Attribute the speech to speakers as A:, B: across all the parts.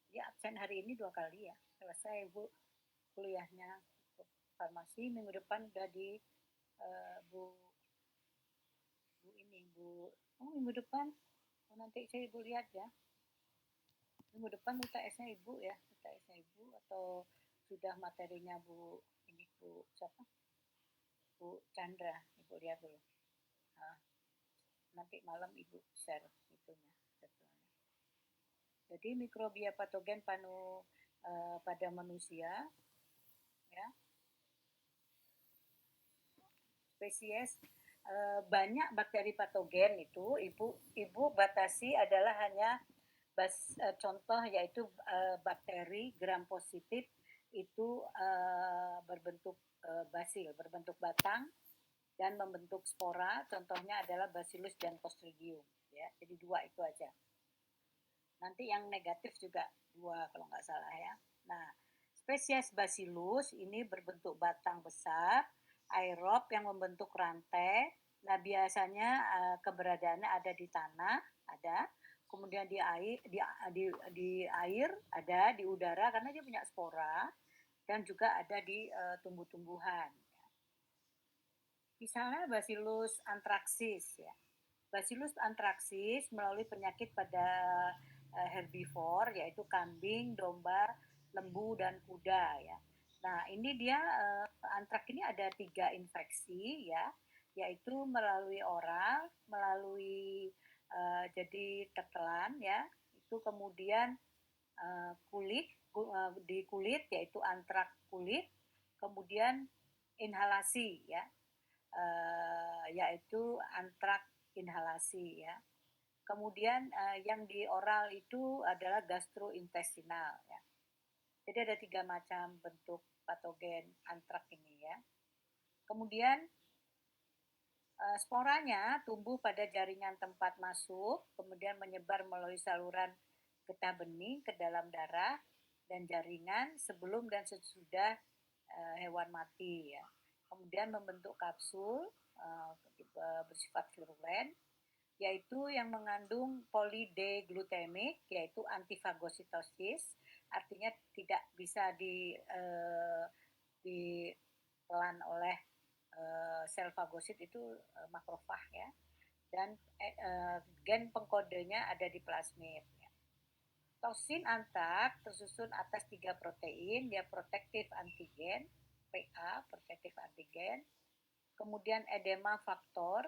A: Dia absen hari ini 2 kali ya. Selesai Bu kuliahnya farmasi, minggu depan udah di Bu Bu ini Bu oh minggu depan nanti saya Ibu lihat ya. Minggu depan UTS-nya Ibu ya, UTS-nya Ibu atau sudah materinya Bu ini Bu siapa? Bu Chandra, Ibu lihat dulu. Nah, nanti malam Ibu share itunya jadwalnya. Jadi mikrobia patogen pada manusia ya, spesies banyak bakteri patogen itu ibu batasi adalah hanya contoh yaitu bakteri gram positif itu berbentuk basil, berbentuk batang dan membentuk spora. Contohnya adalah Bacillus dan Clostridium ya. Jadi 2 itu aja. Nanti yang negatif juga 2 kalau nggak salah ya. Nah, spesies Bacillus ini berbentuk batang besar, aerob yang membentuk rantai. Nah, biasanya keberadaannya ada di tanah, ada. Kemudian di air ada, di udara karena dia punya spora, dan juga ada di tumbuh-tumbuhan. Misalnya Bacillus anthracis ya. Bacillus anthracis melalui penyakit pada herbivor yaitu kambing, domba, lembu dan kuda ya. Nah, ini dia antrak ini ada 3 infeksi ya, yaitu melalui oral, melalui jadi tetelan ya, itu kemudian kulit di kulit yaitu antrak kulit, kemudian inhalasi ya, yaitu antrak inhalasi ya. Kemudian yang di oral itu adalah gastrointestinal ya. Jadi ada 3 macam bentuk patogen antrak ini ya. Kemudian sporanya tumbuh pada jaringan tempat masuk, kemudian menyebar melalui saluran getah bening ke dalam darah dan jaringan sebelum dan sesudah hewan mati ya. Kemudian membentuk kapsul bersifat virulen yaitu yang mengandung polydeglutamik yaitu antifagositosis, artinya tidak bisa ditelan oleh sel fagosit itu makrofag ya, dan gen pengkodenya ada di plasmid. Ya. Toksin antrak tersusun atas 3 protein, dia protektif antigen, PA, protektif antigen, kemudian edema faktor,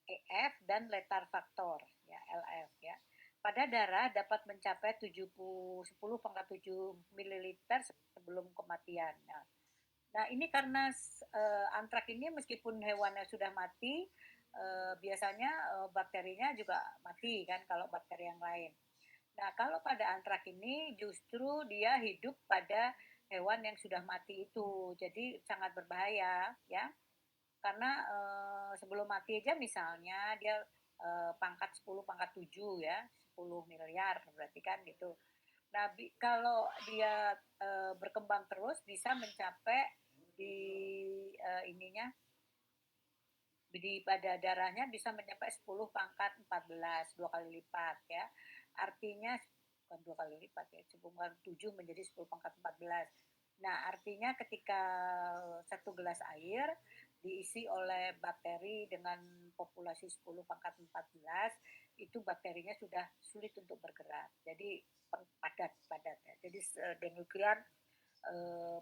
A: EF, dan letar faktor, ya, LF. Ya. Pada darah dapat mencapai 10 pangkat 7 ml sebelum kematian. Nah ini karena antrak ini meskipun hewannya sudah mati, biasanya bakterinya juga mati kan kalau bakteri yang lain. Nah kalau pada antrak ini justru dia hidup pada hewan yang sudah mati itu, jadi sangat berbahaya ya. Karena sebelum mati aja misalnya dia pangkat 10 pangkat 7 ya, 10 miliar berarti kan gitu. Nah, kalau dia berkembang terus bisa mencapai di ininya pada darahnya bisa mencapai 10 pangkat 14, 2 kali lipat ya. Artinya bukan 2 kali lipat ya, 10 pangkat 7 menjadi 10 pangkat 14. Nah, artinya ketika 1 gelas air diisi oleh bakteri dengan populasi 10 pangkat 14, itu bakterinya sudah sulit untuk bergerak. Jadi padat ya. Jadi demikian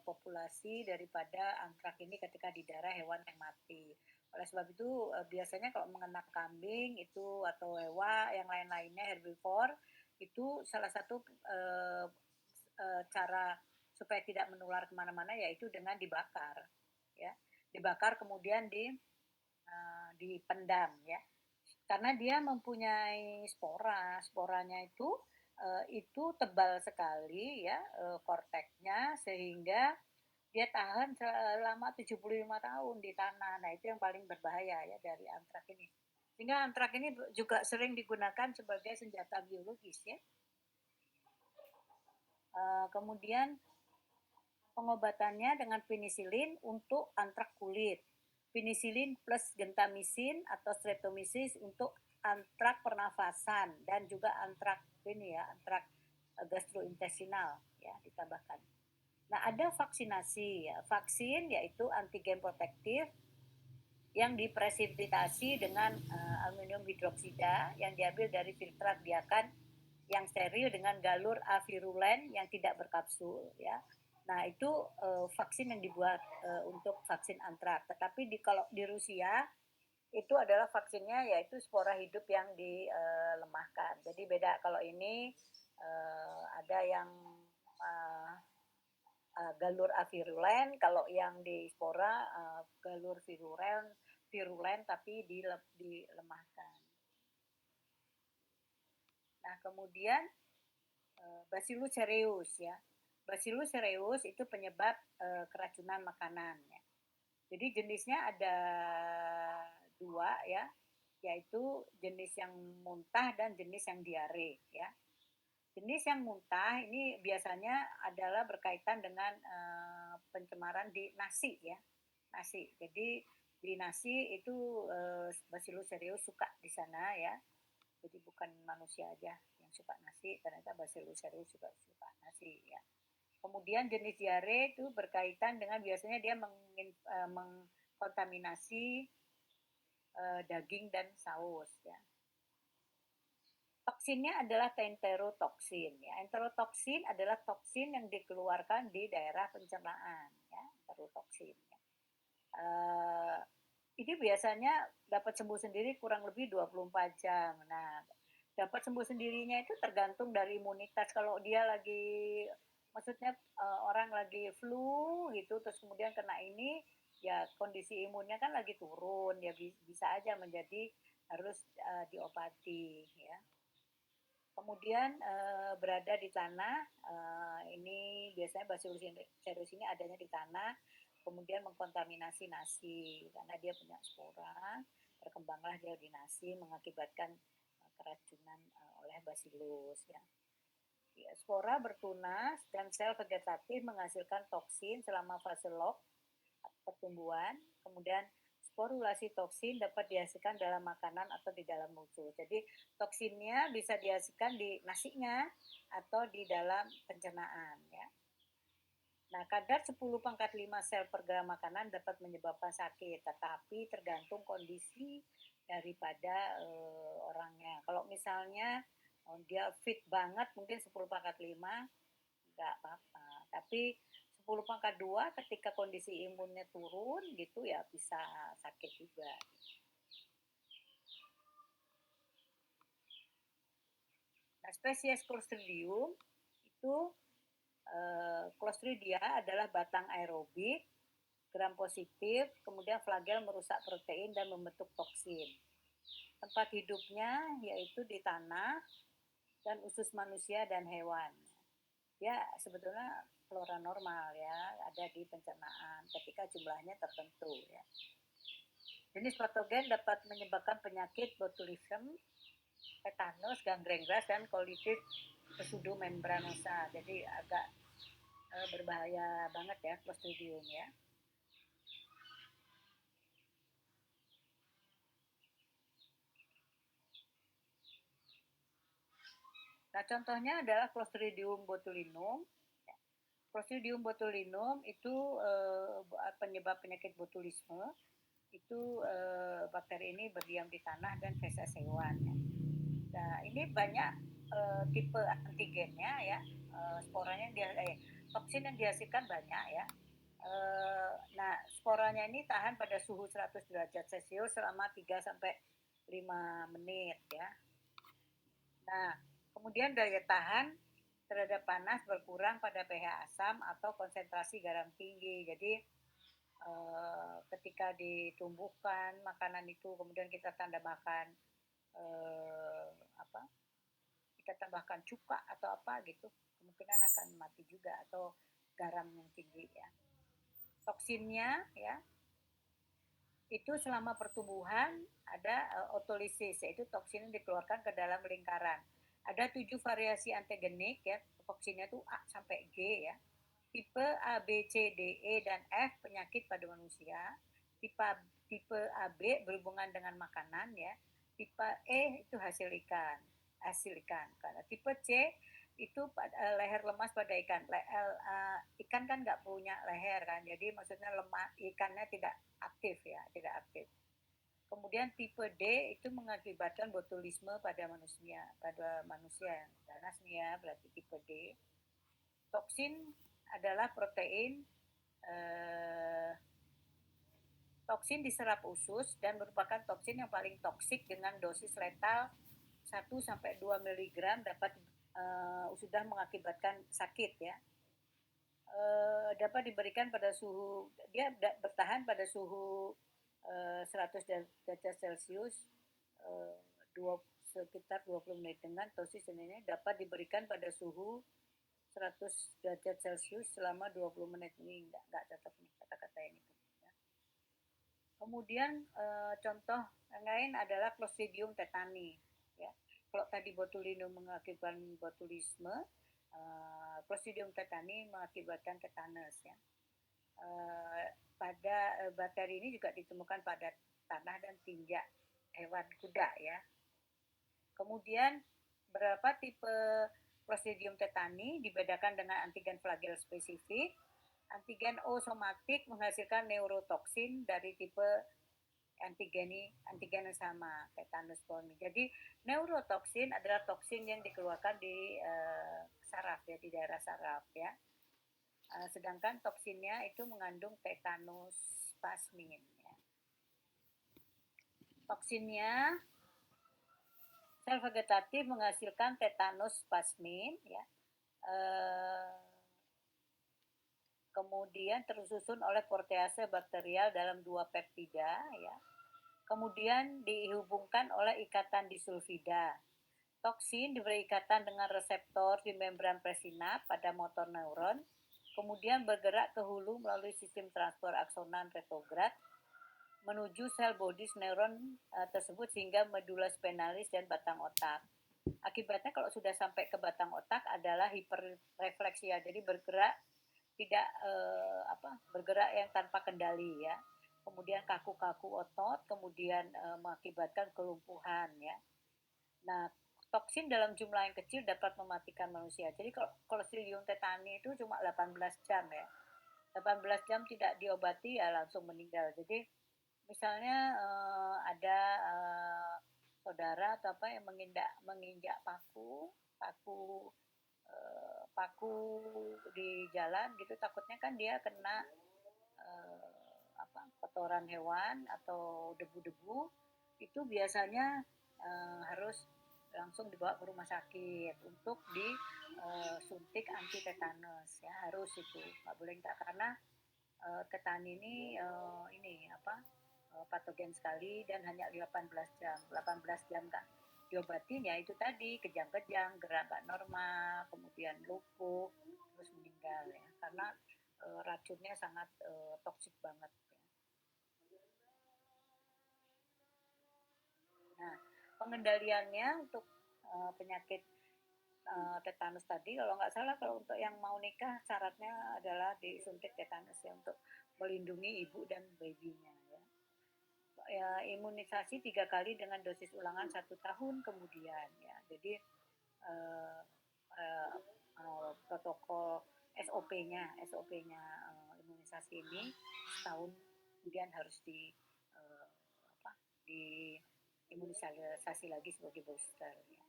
A: populasi daripada antrak ini ketika di darah hewan yang mati. Oleh sebab itu biasanya kalau mengenal kambing itu atau hewan yang lain-lainnya herbivor itu salah satu cara supaya tidak menular kemana-mana yaitu dengan dibakar, ya, dibakar kemudian dipendam, ya, karena dia mempunyai sporanya itu tebal sekali ya korteknya sehingga dia tahan selama 75 tahun di tanah. Nah, itu yang paling berbahaya ya dari antrak ini. Sehingga antrak ini juga sering digunakan sebagai senjata biologis ya. Kemudian pengobatannya dengan penisilin untuk antrak kulit. Penisilin plus gentamisin atau streptomycin untuk antrak pernafasan dan juga antrak ini ya, antrak gastrointestinal ya ditambahkan. Nah, ada vaksinasi ya. Vaksin yaitu antigen protektif yang dipresipitasi dengan aluminium hidroksida yang diambil dari filtrat biakan yang steril dengan galur avirulen yang tidak berkapsul ya. Nah, itu vaksin yang dibuat untuk vaksin antrak. Tetapi kalau di Rusia itu adalah vaksinnya yaitu spora hidup yang dilemahkan. Jadi beda kalau ini ada yang galur avirulen, kalau yang di spora galur virulen tapi dilemahkan. Nah, kemudian Bacillus cereus ya. Bacillus cereus itu penyebab keracunan makanan ya. Jadi jenisnya ada dua ya, yaitu jenis yang muntah dan jenis yang diare ya. Jenis yang muntah ini biasanya adalah berkaitan dengan pencemaran di nasi ya, nasi. Jadi di nasi itu Bacillus cereus suka di sana ya. Jadi bukan manusia aja yang suka nasi, ternyata Bacillus cereus juga suka nasi ya. Kemudian jenis diare itu berkaitan dengan biasanya dia mengkontaminasi daging dan saus ya. Toksinnya adalah enterotoksin ya. Enterotoksin adalah toksin yang dikeluarkan di daerah pencernaan ya, enterotoksin ya. Ini biasanya dapat sembuh sendiri kurang lebih 24 jam. Nah, dapat sembuh sendirinya itu tergantung dari imunitas. Kalau dia lagi, maksudnya orang lagi flu gitu, terus kemudian kena ini, ya kondisi imunnya kan lagi turun, ya bisa aja menjadi harus diobati ya. Kemudian berada di tanah, ini biasanya Bacillus cereus ini adanya di tanah, kemudian mengkontaminasi nasi karena dia punya spora, berkembanglah dia di nasi mengakibatkan keracunan oleh Bacillus ya. Ya, spora bertunas dan sel vegetatif menghasilkan toksin selama fase log pertumbuhan, kemudian sporulasi toksin dapat dihasilkan dalam makanan atau di dalam musuh. Jadi toksinnya bisa dihasilkan di nasinya atau di dalam pencernaan ya. Nah, kadar 10⁵ sel per gram makanan dapat menyebabkan sakit, tetapi tergantung kondisi daripada orangnya. Kalau misalnya dia fit banget mungkin 10⁵ enggak apa-apa. Tapi 10⁵ ketika kondisi imunnya turun gitu ya bisa sakit juga. Nah, spesies Clostridium itu Clostridia adalah batang aerobik, gram positif, kemudian flagel merusak protein dan membentuk toksin. Tempat hidupnya yaitu di tanah dan usus manusia dan hewan. Ya sebetulnya flora normal ya, ada di pencernaan ketika jumlahnya tertentu ya. Jenis patogen dapat menyebabkan penyakit botulism, tetanus, gangrena dan colitis pseudomembranosa. Jadi agak berbahaya banget ya Clostridium ya. Nah, contohnya adalah Clostridium botulinum. Clostridium botulinum itu penyebab penyakit botulisme. Itu bakteri ini berdiam di tanah dan feses hewan. Ya. Nah, ini banyak tipe antigennya ya. Sporanya toksin yang dihasilkan banyak ya. Nah, sporanya ini tahan pada suhu 100 derajat Celcius selama 3 sampai 5 menit ya. Nah, kemudian daya tahan terhadap panas berkurang pada pH asam atau konsentrasi garam tinggi. Jadi ketika ditumbuhkan makanan itu kemudian kita tambahkan kita tambahkan cuka atau apa gitu, kemungkinan akan mati juga atau garam yang tinggi ya. Toksinnya ya itu selama pertumbuhan ada otolisis, yaitu toksin yang dikeluarkan ke dalam lingkaran. Ada 7 variasi antigenik ya, toksinnya itu A sampai G ya. Tipe A, B, C, D, E, dan F penyakit pada manusia. Tipe AB berhubungan dengan makanan ya. Tipe E itu hasil ikan. Karena tipe C itu leher lemas pada ikan. Ikan kan nggak punya leher kan, jadi maksudnya lemas, ikannya tidak aktif ya, tidak aktif. Kemudian tipe D itu mengakibatkan botulisme pada manusia yang ganas nih ya, berarti tipe D. Toksin adalah protein toksin diserap usus dan merupakan toksin yang paling toksik dengan dosis letal 1-2 mg dapat sudah mengakibatkan sakit ya. Dapat diberikan pada suhu, dia bertahan pada suhu 100 derajat Celcius sekitar 20 menit dengan dosis ini dapat diberikan pada suhu 100 derajat Celcius selama 20 menit. Ini enggak cocok nih kata-kata ini. Kemudian contoh yang lain adalah Clostridium tetani ya. Kalau tadi botulinum mengakibatkan botulisme, Clostridium tetani mengakibatkan tetanus ya. Pada bakteri ini juga ditemukan pada tanah dan tinja hewan kuda ya. Kemudian beberapa tipe Clostridium tetani dibedakan dengan antigen flagel spesifik. Antigen O somatik menghasilkan neurotoksin dari tipe antigen yang sama, tetanus polmi. Jadi neurotoksin adalah toksin yang dikeluarkan di saraf ya, di daerah saraf ya. Sedangkan toksinnya itu mengandung tetanus plasmin ya. Toksinnya sel vegetatif menghasilkan tetanus plasmin ya. Kemudian tersusun oleh protease bakterial dalam 2 peptida ya. Kemudian dihubungkan oleh ikatan disulfida. Toksin diberi ikatan dengan reseptor di membran presinap pada motor neuron, kemudian bergerak ke hulu melalui sistem transport aksonan retrograd menuju sel bodies neuron tersebut sehingga medula spinalis dan batang otak. Akibatnya kalau sudah sampai ke batang otak adalah hiperrefleksia, jadi bergerak tidak bergerak yang tanpa kendali ya. Kemudian kaku-kaku otot, kemudian mengakibatkan kelumpuhan ya. Nah, toksin dalam jumlah yang kecil dapat mematikan manusia. Jadi kalau Clostridium tetani itu cuma 18 jam ya. 18 jam tidak diobati ya langsung meninggal. Jadi misalnya ada saudara atau apa yang menginjak paku di jalan gitu, takutnya kan dia kena kotoran hewan atau debu-debu, itu biasanya harus langsung dibawa ke rumah sakit untuk disuntik anti tetanus ya, harus itu, nggak boleh enggak, karena tetani ini patogen sekali dan hanya 18 jam kan diobatinya itu tadi kejang-kejang, gerak gak normal, kemudian lumpuh, terus meninggal ya, karena racunnya sangat toksik banget ya. Nah, pengendaliannya untuk penyakit tetanus tadi, kalau nggak salah kalau untuk yang mau nikah syaratnya adalah disuntik tetanus ya, untuk melindungi ibu dan babynya ya. Imunisasi 3 kali dengan dosis ulangan 1 tahun kemudian ya. Jadi protokol SOP-nya imunisasi ini setahun kemudian harus diimunisasi lagi sebagai booster ya.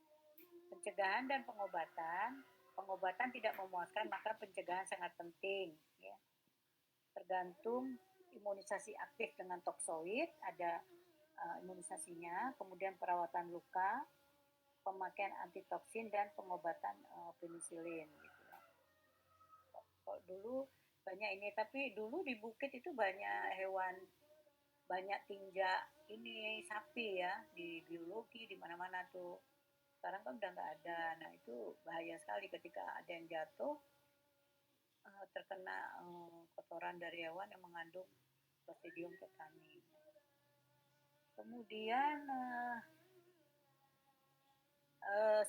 A: Pencegahan dan pengobatan tidak memuaskan, maka pencegahan sangat penting ya. Tergantung imunisasi aktif dengan toksoid, ada imunisasinya, kemudian perawatan luka, pemakaian antitoksin dan pengobatan penisilin gitu ya. Kalau dulu banyak ini, tapi dulu di bukit itu banyak hewan, banyak tinja ini sapi ya, di biologi di mana-mana tuh. Sekarang kan udah nggak ada. Nah itu bahaya sekali ketika ada yang jatuh terkena kotoran dari hewan yang mengandung Clostridium tetani. Kemudian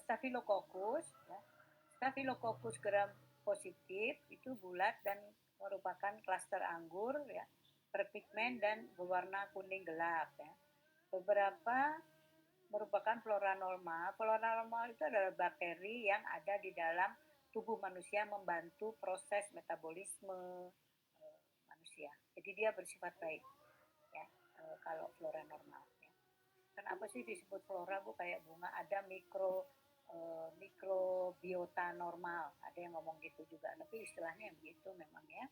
A: Staphylococcus ya. Staphylococcus gram positif itu bulat dan merupakan klaster anggur ya, berpigmen dan berwarna kuning gelap ya. Beberapa merupakan flora normal. Flora normal itu adalah bakteri yang ada di dalam tubuh manusia membantu proses metabolisme manusia. Jadi dia bersifat baik ya kalau flora normal. Ya. Kenapa sih disebut flora Bu? Kayak bunga ada mikrobiota normal. Ada yang ngomong gitu juga. Tapi istilahnya begitu memang ya.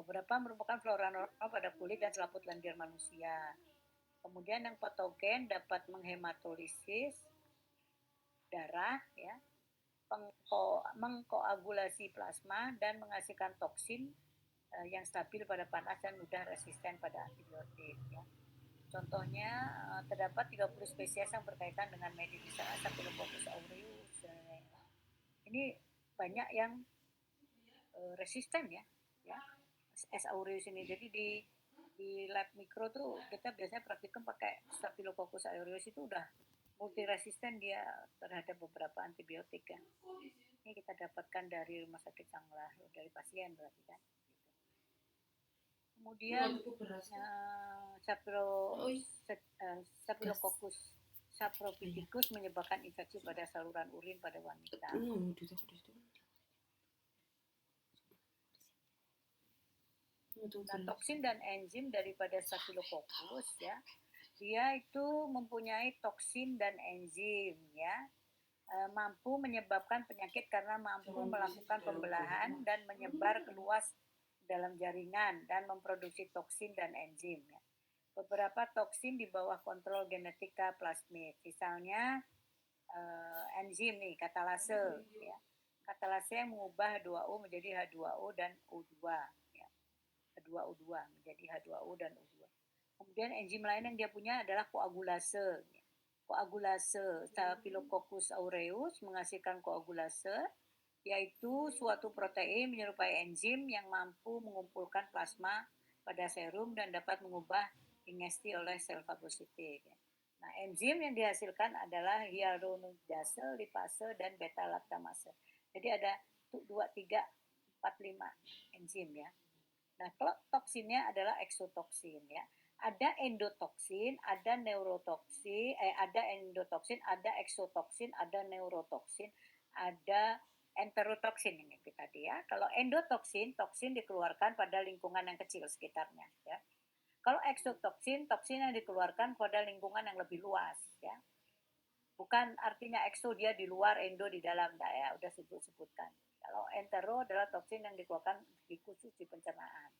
A: Berapa merupakan flora normal pada kulit dan selaput lendir manusia. Kemudian yang patogen dapat menghematolisis darah, ya, mengkoagulasi plasma dan menghasilkan toksin yang stabil pada panas dan mudah resisten pada antibiotik. Ya. Contohnya terdapat 30 spesies yang berkaitan dengan medis, misalnya Staphylococcus aureus. Ini banyak yang resisten ya, ya. S. aureus ini. Jadi di lab mikro tuh kita biasanya praktikum pakai Staphylococcus aureus itu udah multi resisten dia terhadap beberapa antibiotik kan. Ini kita dapatkan dari rumah sakit Sanglah, dari pasien berarti kan. Kemudian Staphylococcus saprophyticus menyebabkan infeksi pada saluran urin pada wanita. Nah, toksin dan enzim daripada Staphylococcus ya, dia itu mempunyai toksin dan enzim ya, mampu menyebabkan penyakit karena mampu melakukan pembelahan dan menyebar keluas dalam jaringan dan memproduksi toksin dan enzim ya. Beberapa toksin di bawah kontrol genetika plasmid, misalnya enzim nih katalase ya. Katalase yang mengubah H2O menjadi H2O dan O2 ya. H2O2 menjadi H2O dan O2. Kemudian enzim lain yang dia punya adalah koagulase. Koagulase Staphylococcus aureus menghasilkan koagulase, yaitu suatu protein menyerupai enzim yang mampu mengumpulkan plasma pada serum dan dapat mengubah ingesti oleh sel fagositik. Nah, enzim yang dihasilkan adalah hyaluronidase, lipase, dan beta-laktamase. Jadi ada 2, 3, 4, 5 enzim ya. Nah, toksinnya adalah eksotoksin ya. Ada endotoksin, ada neurotoksin, ada endotoksin, ada eksotoksin, ada neurotoksin, ada enterotoksin ini tadi ya. Kalau endotoksin, toksin dikeluarkan pada lingkungan yang kecil sekitarnya ya. Kalau eksotoksin, toksin yang dikeluarkan pada lingkungan yang lebih luas ya. Bukan artinya ekso dia di luar, endo di dalam, nah ya udah sebutkan. Kalau entero adalah toksin yang dikeluarkan di khusus di pencernaan.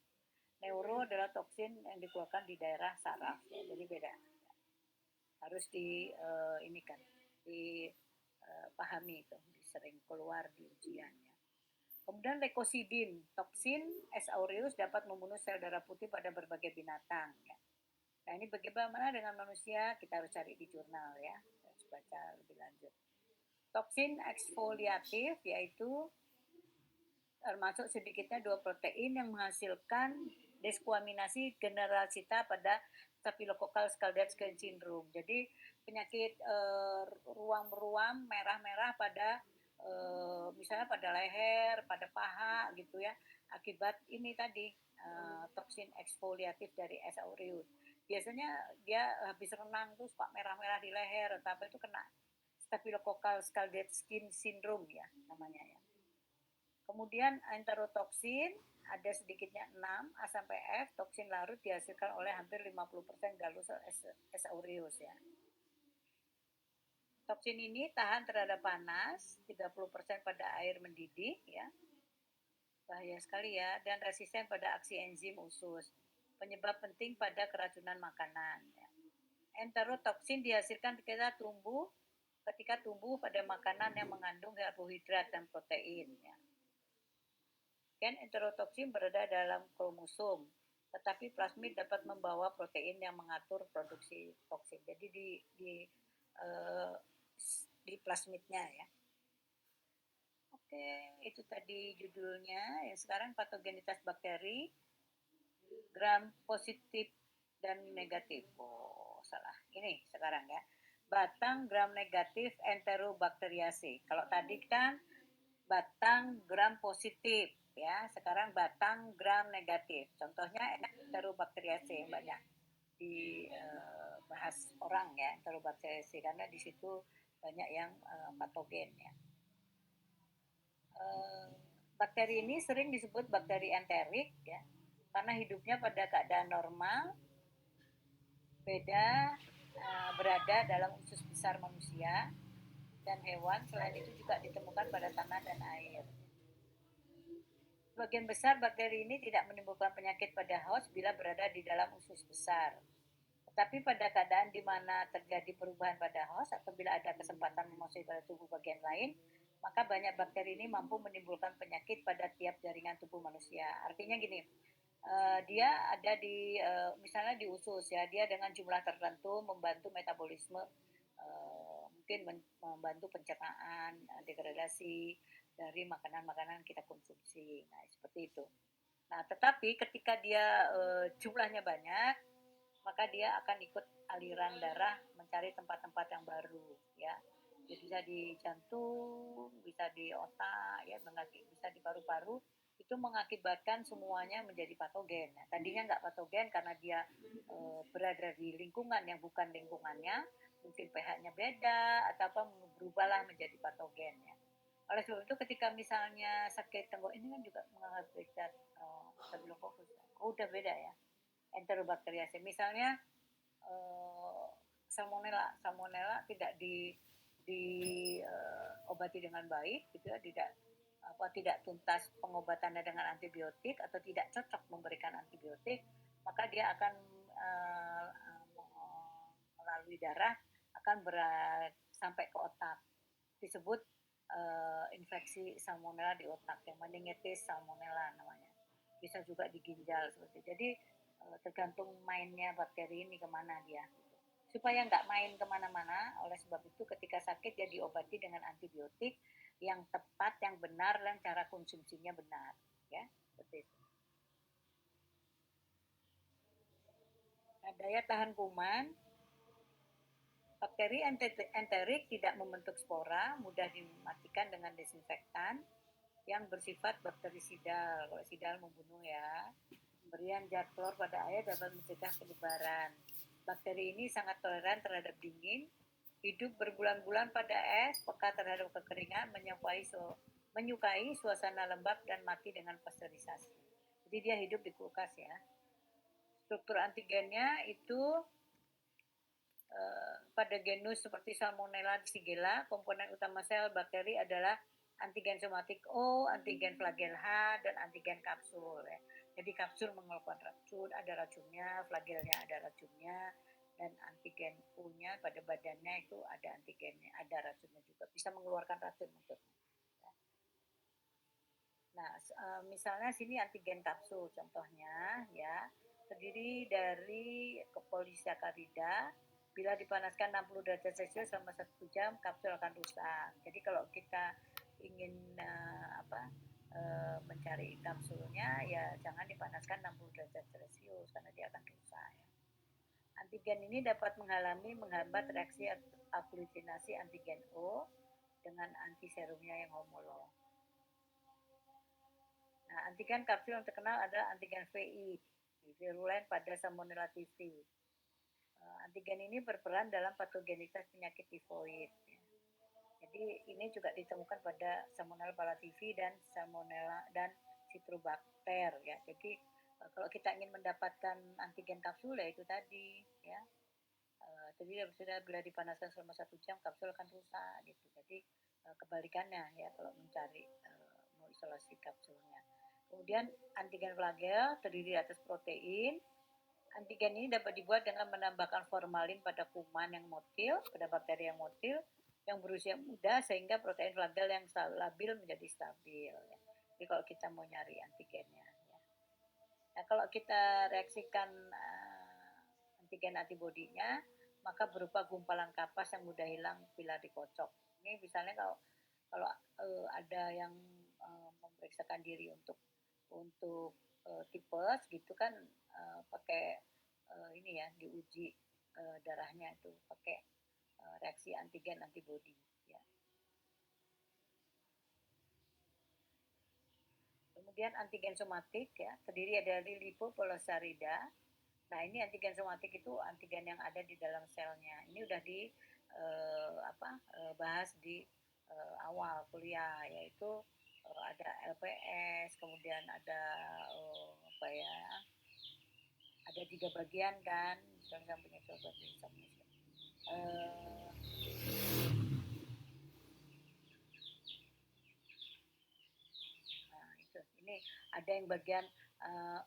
A: Neuro adalah toksin yang dikeluarkan di daerah saraf, ya, jadi beda. Harus ini kan dipahami itu, sering keluar di ujian. Ya. Kemudian leukosidin, toksin S. aureus dapat membunuh sel darah putih pada berbagai binatang. Ya. Nah ini bagaimana dengan manusia, kita harus cari di jurnal ya, harus baca lebih lanjut. Toksin eksfoliatif yaitu termasuk sedikitnya 2 protein yang menghasilkan desquaminasi generalisita pada Staphylococcus aureus syndrome. Jadi penyakit ruam-ruam merah-merah pada misalnya pada leher, pada paha gitu ya, akibat ini tadi toksin eksfoliatif dari S. aureus. Biasanya dia habis renang tuh suka merah-merah di leher, tapi itu kena Staphylococcus aureus syndrome ya namanya ya. Kemudian enterotoksin ada sedikitnya 6 A sampai F, toksin larut dihasilkan oleh hampir 50% Gallus S. aureus ya. Toksin ini tahan terhadap panas, 30% pada air mendidih ya. Bahaya sekali ya, dan resisten pada aksi enzim usus. Penyebab penting pada keracunan makanan ya. Enterotoksin dihasilkan ketika tumbuh pada makanan yang mengandung karbohidrat dan protein ya. Gen enterotoksin berada dalam kromosom, tetapi plasmid dapat membawa protein yang mengatur produksi toksin. Jadi di plasmidnya ya. Oke, itu tadi judulnya. Ya, sekarang patogenitas bakteri, gram positif dan negatif. Oh, salah. Ini sekarang ya. Batang gram negatif Enterobacteriaceae. Kalau tadi kan batang gram positif ya, sekarang batang gram negatif. Contohnya Enterobacteriaceae banyak di bahas orang ya, enterobakteriaceae, karena di situ banyak yang patogen ya. Bakteri ini sering disebut bakteri enterik ya, karena hidupnya pada keadaan normal, berada dalam usus besar manusia dan hewan. Selain itu juga ditemukan pada tanah dan air. Sebagian besar bakteri ini tidak menimbulkan penyakit pada host bila berada di dalam usus besar. Tetapi pada keadaan di mana terjadi perubahan pada host atau bila ada kesempatan memasuki pada tubuh bagian lain, maka banyak bakteri ini mampu menimbulkan penyakit pada tiap jaringan tubuh manusia. Artinya gini, dia ada di misalnya di usus ya, dia dengan jumlah tertentu membantu metabolisme, mungkin membantu pencernaan, degradasi dari makanan-makanan kita konsumsi. Nah, seperti itu. Nah, tetapi ketika dia jumlahnya banyak, maka dia akan ikut aliran darah mencari tempat-tempat yang baru ya. Jadi bisa di jantung, bisa di otak ya, bisa di paru-paru, itu mengakibatkan semuanya menjadi patogen. Nah, tadinya nggak patogen karena dia berada di lingkungan yang bukan lingkungannya, mungkin pH-nya beda atau apa, berubahlah menjadi patogen ya. Oleh sebab itu ketika misalnya sakit tenggorokan ini kan juga mengakibatkan Staphylococcus. Oh, udah beda ya. Enterobakteriaceae misalnya salmonella tidak diobati dengan baik gitu ya, tidak tuntas pengobatannya dengan antibiotik atau tidak cocok memberikan antibiotik, maka dia akan melalui darah akan sampai ke otak, disebut infeksi salmonella di otak, yang meningitis salmonella namanya. Bisa juga di ginjal seperti itu. Jadi tergantung mainnya bakteri ini kemana dia. Supaya nggak main kemana-mana, oleh sebab itu ketika sakit dia diobati dengan antibiotik yang tepat, yang benar, dan cara konsumsinya benar. Ya, seperti itu. Nah, daya tahan kuman, bakteri enterik tidak membentuk spora, mudah dimatikan dengan desinfektan yang bersifat bakterisidal. Kalau sidal membunuh ya. Pemberian zat klor pada air dapat mencegah penyebaran. Bakteri ini sangat toleran terhadap dingin, hidup berbulan-bulan pada es, peka terhadap kekeringan, menyukai suasana lembab, dan mati dengan pasteurisasi. Jadi dia hidup di kulkas ya. Struktur antigennya itu pada genus seperti Salmonella Shigella, komponen utama sel bakteri adalah antigen somatik O, antigen flagel H, dan antigen kapsul ya. Jadi kapsul mengeluarkan racun, ada racunnya, flagelnya ada racunnya, dan antigen U-nya pada badannya itu ada antigennya, ada racunnya juga, bisa mengeluarkan racun maksudnya. Nah, misalnya sini antigen kapsul contohnya ya, terdiri dari polisakarida. Bila dipanaskan 60 derajat Celcius selama 1 jam, kapsul akan rusak. Jadi kalau kita ingin mencari kapsulnya, ya jangan dipanaskan 60 derajat Celcius karena dia akan rusak. Ya. Antigen ini dapat menghambat reaksi aglutinasi antigen O dengan antiserumnya yang homolog. Nah, antigen kapsul yang terkenal adalah antigen VI, virulen pada Salmonella typhi. Antigen ini berperan dalam patogenitas penyakit tifoid. Jadi ini juga ditemukan pada Salmonella typhi dan Salmonella dan Citrobacter ya. Jadi kalau kita ingin mendapatkan antigen kapsul ya itu tadi ya. Jadi sudah bila dipanaskan selama 1 jam kapsul akan rusak gitu. Jadi kebalikannya ya kalau mencari mau isolasi kapsulnya. Kemudian antigen flagel terdiri atas protein. Antigen ini dapat dibuat dengan menambahkan formalin pada kuman yang motil, pada bakteri yang motil, yang berusia muda, sehingga protein flagel yang labil menjadi stabil. Ya. Jadi kalau kita mau nyari antigennya. Ya. Nah, kalau kita reaksikan antigen antibodinya, maka berupa gumpalan kapas yang mudah hilang bila dikocok. Ini misalnya kalau ada yang memeriksakan diri untuk tipes gitu kan, pakai ini ya, diuji darahnya itu pakai reaksi antigen antibodi ya. Kemudian antigen somatik ya, terdiri dari lipopolisarida, Nah, ini antigen somatik itu antigen yang ada di dalam selnya. Ini udah bahas di awal kuliah, yaitu ada LPS, kemudian ada apa ya, ada 3 bagian kan, samping itu nah, itu. Ini ada yang bagian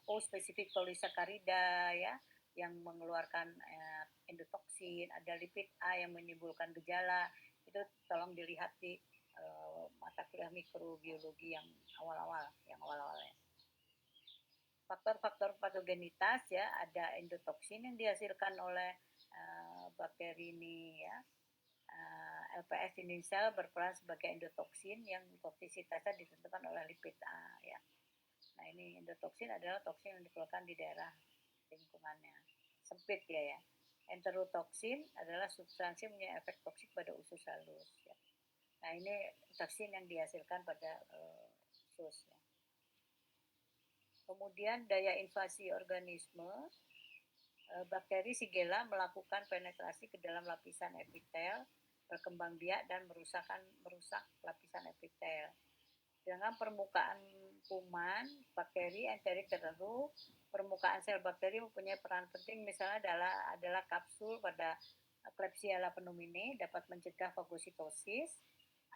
A: O spesifik polisakarida ya, yang mengeluarkan endotoksin, ada lipid A yang menimbulkan gejala. Itu tolong dilihat di mata kuliah mikrobiologi yang awal-awal ya. Faktor-faktor patogenitas ya, ada endotoksin yang dihasilkan oleh bakteri ini ya. LPS dinding sel berperan sebagai endotoksin yang toksisitasnya ditentukan oleh lipid A ya. Nah, ini endotoksin adalah toksin yang dikeluarkan di daerah lingkungannya. Sempit ya. Enterotoksin adalah substansi yang punya efek toksik pada usus halus ya. Nah, ini toksin yang dihasilkan pada usus ya. Kemudian daya invasi organisme, bakteri Shigella melakukan penetrasi ke dalam lapisan epitel, berkembang biak dan merusak lapisan epitel. Dengan permukaan kuman, bakteri enterik tertentu, permukaan sel bakteri mempunyai peran penting, misalnya adalah kapsul pada Klebsiella pneumoniae dapat mencegah fagositosis,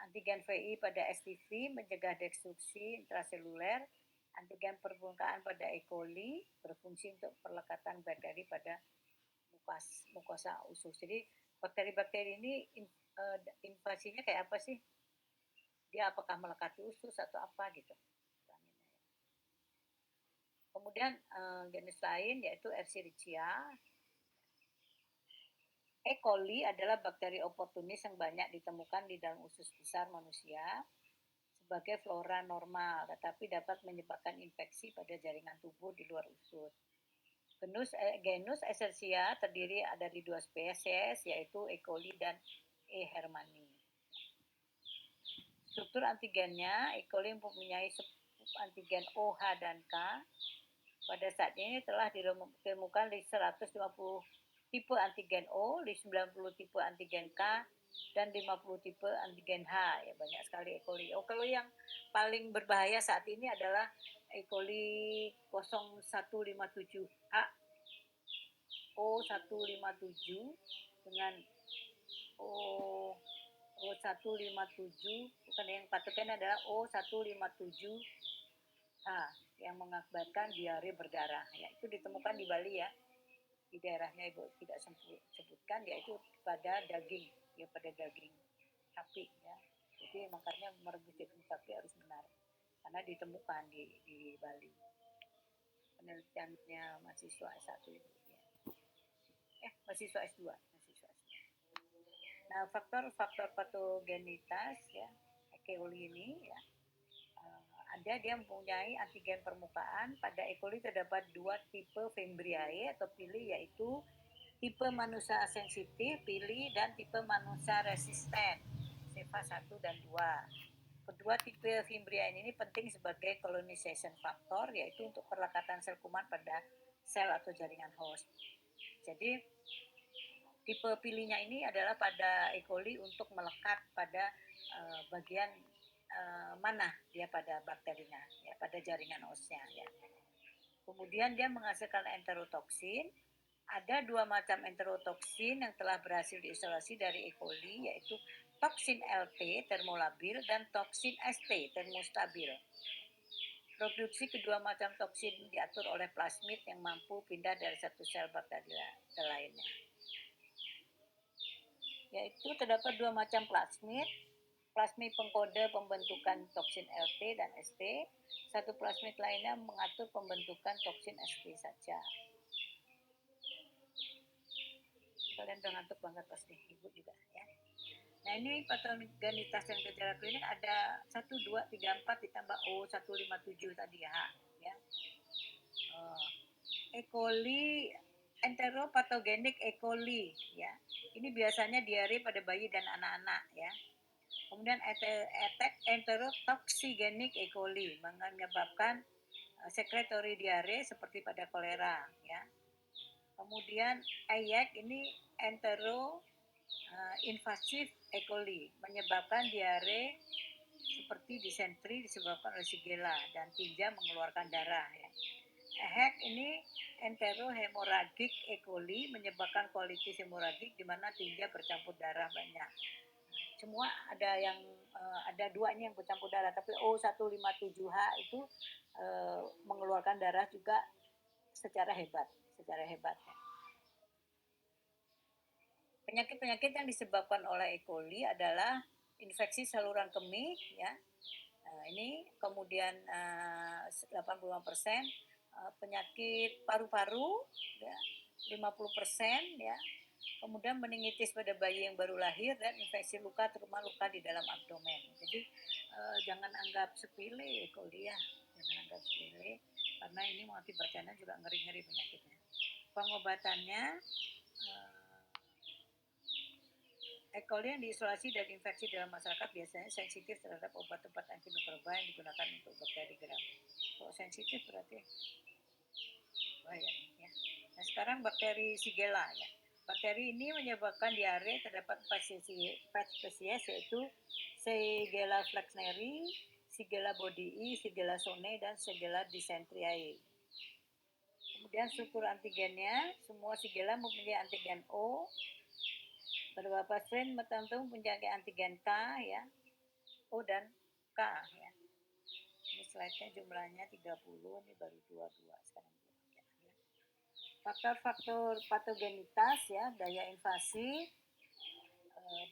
A: antigen VI pada STV mencegah destruksi intraseluler, antigen permukaan pada E. coli berfungsi untuk perlekatan bakteri pada mukosa usus. Jadi bakteri-bakteri ini invasinya kayak apa sih? Dia apakah melekati usus atau apa gitu. Kemudian jenis lain yaitu Escherichia. E. coli adalah bakteri oportunis yang banyak ditemukan di dalam usus besar manusia sebagai flora normal, tetapi dapat menyebabkan infeksi pada jaringan tubuh di luar usus. Genus Escherichia terdiri dari 2 spesies, yaitu E. coli dan E. hermani. Struktur antigennya, E. coli mempunyai antigen O, H, dan K. Pada saat ini telah ditemukan 150 tipe antigen O, 90 tipe antigen K, dan 50 tipe antigen H. Ya, banyak sekali E. coli. Kalau yang paling berbahaya saat ini adalah E. coli 0157H, O157 dengan O157, bukan, yang patogen adalah O157H yang mengakibatkan diare berdarah. Ya, itu ditemukan di Bali ya. Di daerahnya Ibu tidak sebutkan, yaitu pada daging, ya pada daging sapi ya. Jadi makanya merebus daging sapi harus benar karena ditemukan di Bali. Penelitiannya mahasiswa S1 Ibu ya. Mahasiswa S2. Nah, faktor-faktor patogenitas ya E. coli ini ya, ada dia mempunyai antigen permukaan. Pada E. coli terdapat 2 tipe Fimbriae atau pili, yaitu tipe manusia sensitif pili dan tipe manusia resisten SEVA 1 dan 2. Kedua tipe Fimbriae ini penting sebagai colonization factor, yaitu untuk perlekatan sel kuman pada sel atau jaringan host. Jadi tipe pilihnya ini adalah pada E. coli untuk melekat pada bagian mana dia pada bakterinya ya, pada jaringan hostnya ya. Kemudian dia menghasilkan enterotoksin. Ada 2 macam enterotoksin yang telah berhasil diisolasi dari E. coli, yaitu toksin LT termolabil dan toksin ST termostabil. Produksi kedua macam toksin diatur oleh plasmid yang mampu pindah dari satu sel bakteri ke lainnya. Yaitu terdapat 2 macam plasmid pengkode pembentukan toksin LT dan ST. Satu plasmid lainnya mengatur pembentukan toksin ST saja. Kalian udah ngantuk banget pasti, Ibu juga ya. Nah, ini patogenitas dan gejala klinik ada 1, 2, 3, 4 ditambah O157 tadi ya. E. coli, enteropatogenik E. coli ya. Ini biasanya diare pada bayi dan anak-anak ya. Kemudian enterotoksigenik E. coli menyebabkan secretory diare seperti pada kolera ya. Kemudian EYEC ini entero invasive E. coli menyebabkan diare seperti disentri disebabkan oleh Shigella dan tinja mengeluarkan darah ya. EHEC ini enterohemorrhagic E. coli menyebabkan colitis hemorragik di mana tinja bercampur darah banyak. Semua ada yang ada duanya yang bercampur darah, tapi O157H itu mengeluarkan darah juga secara hebat. Penyakit-penyakit yang disebabkan oleh E. coli adalah infeksi saluran kemih ya. Ini kemudian 85% penyakit paru-paru ya, 50% ya. Kemudian meningitis pada bayi yang baru lahir dan infeksi luka terutama luka di dalam abdomen. Jadi jangan anggap sepele E. coli ya. Jangan anggap sepele karena ini mengakibatkan juga ngeri-ngeri penyakitnya. Pengobatannya E. coli yang diisolasi dari infeksi dalam masyarakat biasanya sensitif terhadap obat-obat antimikroba yang digunakan untuk bakteri gram. Kalau sensitif berarti bahaya ya. Nah sekarang bakteri Shigella ya. Bakteri ini menyebabkan diare. Terdapat 4 spesies yaitu Shigella flexneri, Shigella bodii, Shigella sonei, dan Shigella dysenteriae. Kemudian struktur antigennya, semua Shigella mempunyai antigen O. Beberapa strain tertentu mempunyai antigen K ya, O dan K ya. Ini slide-nya jumlahnya 30, ini baru 22 sekarang. Faktor-faktor patogenitas ya, daya invasi,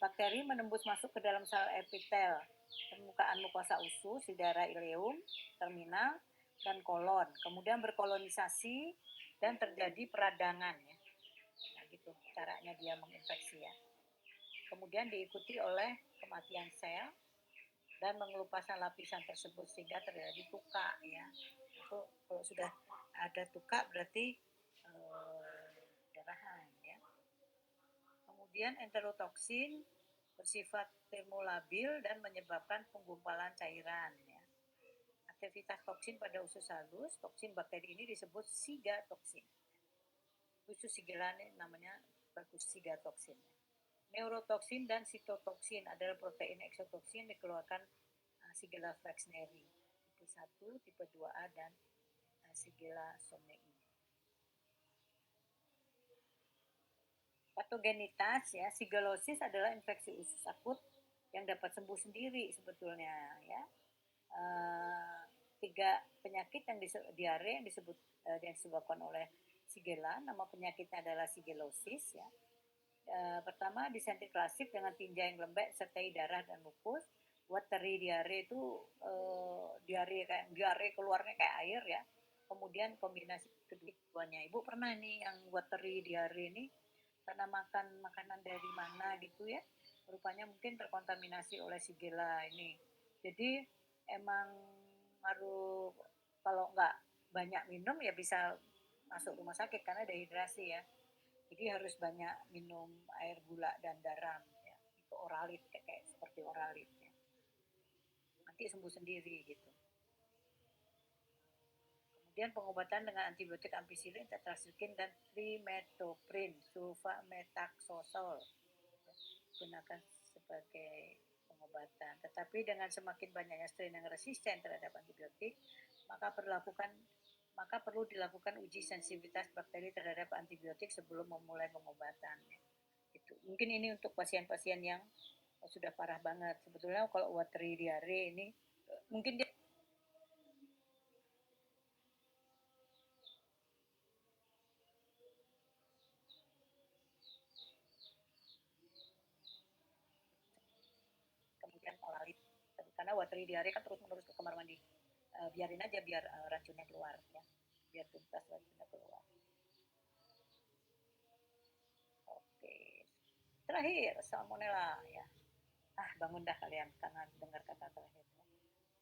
A: bakteri menembus masuk ke dalam sel epitel permukaan mukosa usus di daerah ileum, terminal, dan kolon. Kemudian berkolonisasi dan terjadi peradangan ya. Nah, gitu caranya dia menginfeksi ya. Kemudian diikuti oleh kematian sel dan mengelupasan lapisan tersebut sehingga terjadi tuka ya. Itu kalau sudah ada tuka berarti darahan ya. Kemudian enterotoksin bersifat termolabil dan menyebabkan penggumpalan cairan ya. Aktivitas toksin pada usus halus, toksin bakteri ini disebut sigatoksin. Usus Shigella namanya bagus sigatoksin. Neurotoksin dan sitotoksin adalah protein eksotoksin dikeluarkan Shigella flexneri tipe 1, tipe 2A dan Shigella sonei. Patogenitas ya, shigellosis adalah infeksi usus akut yang dapat sembuh sendiri sebetulnya ya. 3 penyakit yang diare yang disebabkan oleh Shigella, nama penyakitnya adalah shigellosis ya. Pertama disentri klasik dengan tinja yang lembek sertai darah dan mukus. Watery diare itu diare keluarnya kayak air ya. Kemudian kombinasi keduanya. Ibu pernah nih yang watery diare ini karena makan makanan dari mana gitu ya. Rupanya mungkin terkontaminasi oleh Shigella ini. Jadi emang harus kalau nggak banyak minum ya bisa masuk rumah sakit karena dehidrasi ya. Jadi harus banyak minum air gula dan garam ya. Itu oralit kayak seperti oralit ya. Nanti sembuh sendiri gitu. Kemudian pengobatan dengan antibiotik ampicillin, tetracycline dan trimethoprim, sulfamethoxazole gunakan sebagai pengobatan. Tetapi dengan semakin banyaknya strain yang resisten terhadap antibiotik, maka perlu dilakukan uji sensitivitas bakteri terhadap antibiotik sebelum memulai pengobatan. Itu. Mungkin ini untuk pasien-pasien yang sudah parah banget. Sebetulnya kalau watery diare ini mungkin dia kemudian olalit. Karena watery diare kan terus-menerus ke kamar mandi. Biarin aja biar racunnya keluar ya. Biar tuntas racunnya keluar. Oke. Terakhir, salmonella ya. Bangun dah kalian karena dengar kata terakhir.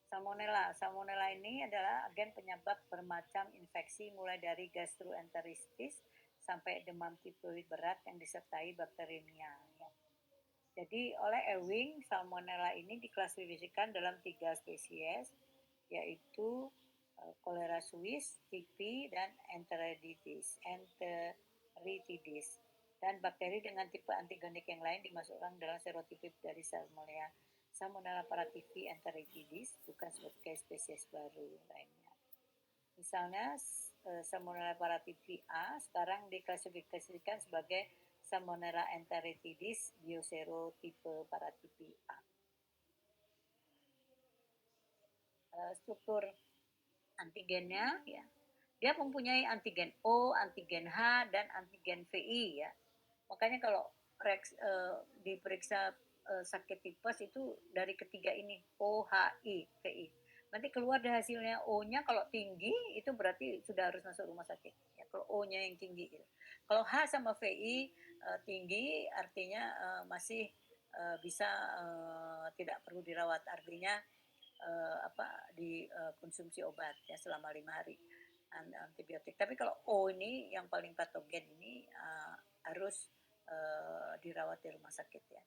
A: Salmonella ini adalah agen penyebab bermacam infeksi mulai dari gastroenteritis sampai demam tifoid berat yang disertai bakteriemia. Ya. Jadi oleh Ewing, Salmonella ini diklasifikasikan dalam 3 spesies, yaitu Cholera Suis, TB, dan Enteriditis. Ritidis. Dan bakteri dengan tipe antigenik yang lain dimasukkan dalam serotipik dari Salmonella paratyphi enteritidis, bukan sebagai spesies baru lainnya. Misalnya Salmonella paratyphi A sekarang diklasifikasikan sebagai Salmonella enteritidis bioserotipe paratyphi A. Struktur antigennya ya, dia mempunyai antigen O, antigen H, dan antigen VI ya. Makanya kalau diperiksa sakit tipes itu dari ketiga ini O, H, I, VI. Nanti keluar dari hasilnya O-nya kalau tinggi itu berarti sudah harus masuk rumah sakit. Ya, kalau O-nya yang tinggi. Gitu. Kalau H sama VI tinggi artinya masih bisa tidak perlu dirawat. Artinya dikonsumsi obat ya selama 5 hari antibiotik. Tapi kalau O ini yang paling patogen ini harus dirawat di rumah sakit ya.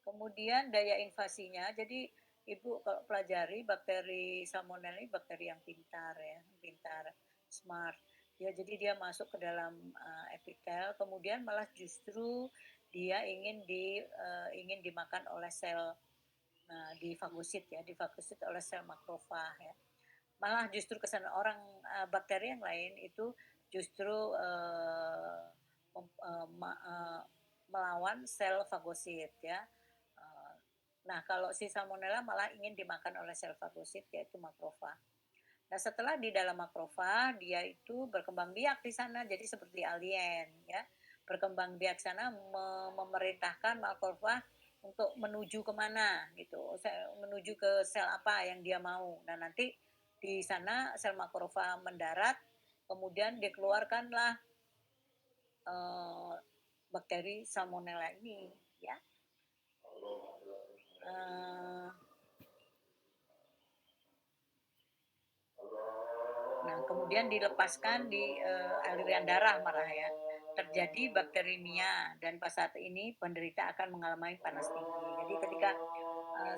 A: Kemudian daya invasinya, jadi Ibu kalau pelajari bakteri Salmonella ini bakteri yang pintar ya, pintar, smart. Ya, jadi dia masuk ke dalam epitel, kemudian malah justru dia ingin dimakan oleh sel difagosit ya, difagosit oleh sel makrofag ya. Malah justru kesana orang bakteri yang lain itu justru melawan sel fagosit ya. Nah, kalau si salmonella malah ingin dimakan oleh sel fagosit yaitu makrofag. Nah, setelah di dalam makrofag dia itu berkembang biak di sana jadi seperti alien ya. Berkembang biak sana memerintahkan makrofag untuk menuju kemana gitu, menuju ke sel apa yang dia mau. Nah, nanti di sana sel makrofag mendarat, kemudian dikeluarkanlah bakteri salmonella ini ya. Nah, kemudian dilepaskan di aliran darah malah ya. Terjadi bakterimia dan pas saat ini penderita akan mengalami panas tinggi. Jadi ketika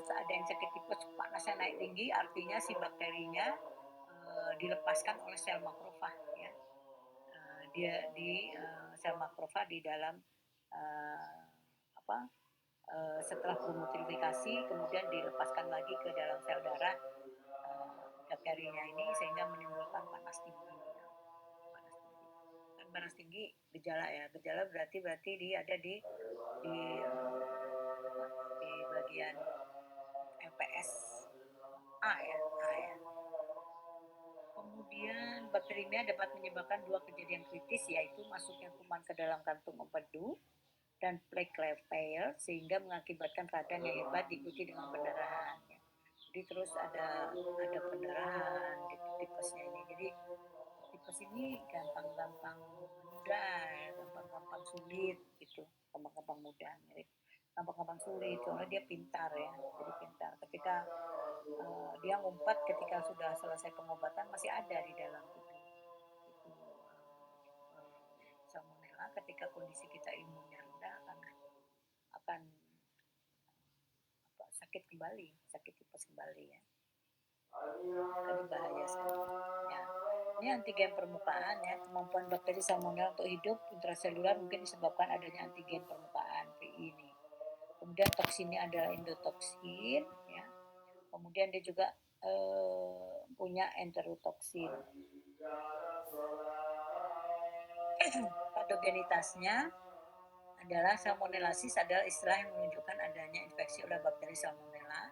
A: ada yang sakit tipes panasnya naik tinggi, artinya si bakterinya dilepaskan oleh sel makrofag ya. Dia di sel makrofag di dalam setelah pemutilifikasi kemudian dilepaskan lagi ke dalam sel darah bakterinya ini sehingga menimbulkan panas tinggi ya. Panas tinggi kan, panas tinggi gejala ya, gejala berarti dia ada di di bagian LPS A ya, A ya. Kemudian bakterimia dapat menyebabkan 2 kejadian kritis, yaitu masuknya kuman ke dalam kantung empedu dan plaque fail sehingga mengakibatkan radang yang hebat diikuti dengan pendarahan ya. Jadi terus ada pendarahan di tipesnya ini. Jadi tipes ini gampang-gampang mudah, gampang-gampang sulit gitu, gampang-gampang mudah, gampang-gampang sulit soalnya dia pintar ya. Jadi pintar ketika dia ngumpet ketika sudah selesai pengobatan masih ada di dalam tubuh itu salmonella. Ketika kondisi kita imunnya rendah akan sakit tipes kembali ya. Jadi bahaya sekali ya. Ini antigen permukaan ya, kemampuan bakteri salmonella untuk hidup intraselular mungkin disebabkan adanya antigen permukaan VI ini. Kemudian toksinnya adalah endotoksin ya. Kemudian dia juga punya enterotoksin. Patogenitasnya adalah salmonellosis adalah istilah yang menunjukkan adanya infeksi oleh bakteri salmonella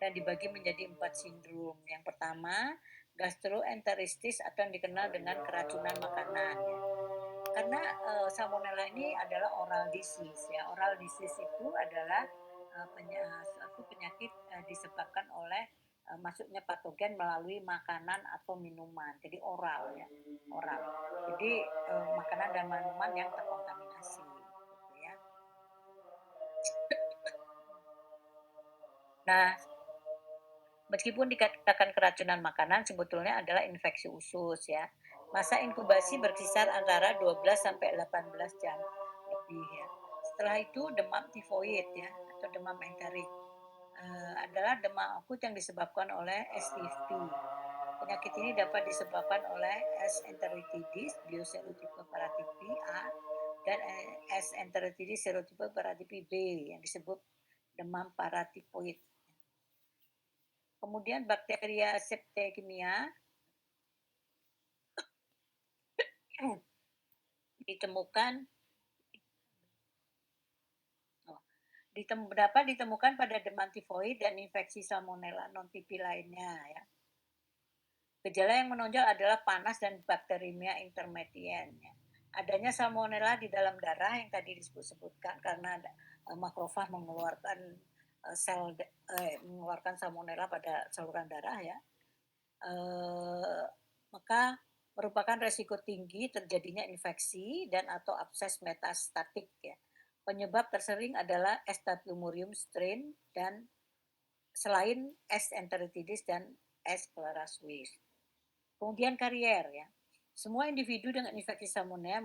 A: dan dibagi menjadi 4 sindrom. Yang pertama, gastroenteritis atau yang dikenal dengan keracunan makanan ya. Karena salmonella ini adalah oral disease ya. Oral disease itu adalah suatu penyakit disebabkan oleh masuknya patogen melalui makanan atau minuman. Jadi oral ya, oral. Jadi makanan dan minuman yang terkontaminasi gitu ya. Nah, meskipun dikatakan keracunan makanan, sebetulnya adalah infeksi usus ya. Masa inkubasi berkisar antara 12 sampai 18 jam lebih ya. Setelah itu demam tifoid ya atau demam enterik adalah demam akut yang disebabkan oleh STV. Penyakit ini dapat disebabkan oleh S. enteritidis, bioserotipe paratipi A, dan S. enteritidis serotipe paratipi B yang disebut demam paratipoid. Kemudian bakteria Septicemia ditemukan dapat ditemukan pada demam tifoid dan infeksi salmonella non-TB lainnya ya. Gejala yang menonjol adalah panas dan bakterimia intermediate. Ya. Adanya salmonella di dalam darah yang tadi disebutkan karena makrofag mengeluarkan mengeluarkan salmonella pada saluran darah ya. Maka merupakan resiko tinggi terjadinya infeksi dan atau abses metastatik ya. Penyebab tersering adalah Staphylococcus strain dan selain S. enteritidis dan S. clarasuis. Kemudian karier ya. Semua individu dengan infeksi salmonella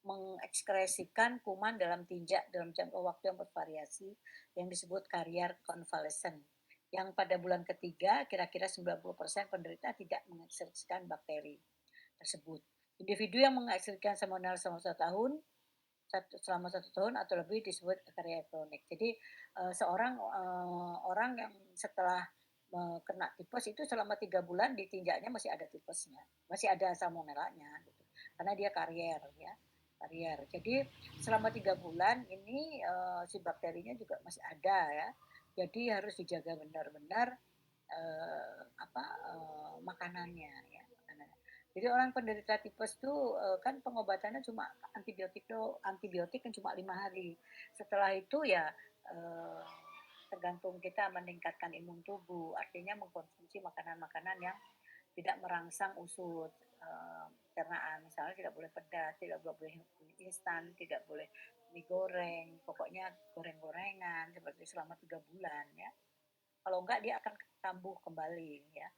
A: mengekskresikan kuman dalam tinja dalam jangka waktu yang bervariasi yang disebut karier convalescent. Yang pada bulan ketiga kira-kira 90% penderita tidak mengekskresikan bakteri tersebut. Individu yang mengekskresikan salmonella selama 1 tahun atau lebih disebut karier kronik. Jadi seorang orang yang setelah kena tipes itu selama 3 bulan di tinjaknya masih ada tipesnya, masih ada salmonellanya gitu. Karena dia karier ya, karier. Jadi selama 3 bulan ini si bakterinya juga masih ada ya. Jadi harus dijaga benar-benar makanannya ya. Jadi orang penderita tipes itu kan pengobatannya cuma antibiotik kan cuma 5 hari. Setelah itu ya tergantung kita meningkatkan imun tubuh, artinya mengkonsumsi makanan-makanan yang tidak merangsang usus pencernaan, misalnya tidak boleh pedas, tidak boleh instan, tidak boleh mie goreng, pokoknya goreng-gorengan seperti selama 3 bulan ya. Kalau enggak dia akan kambuh kembali ya,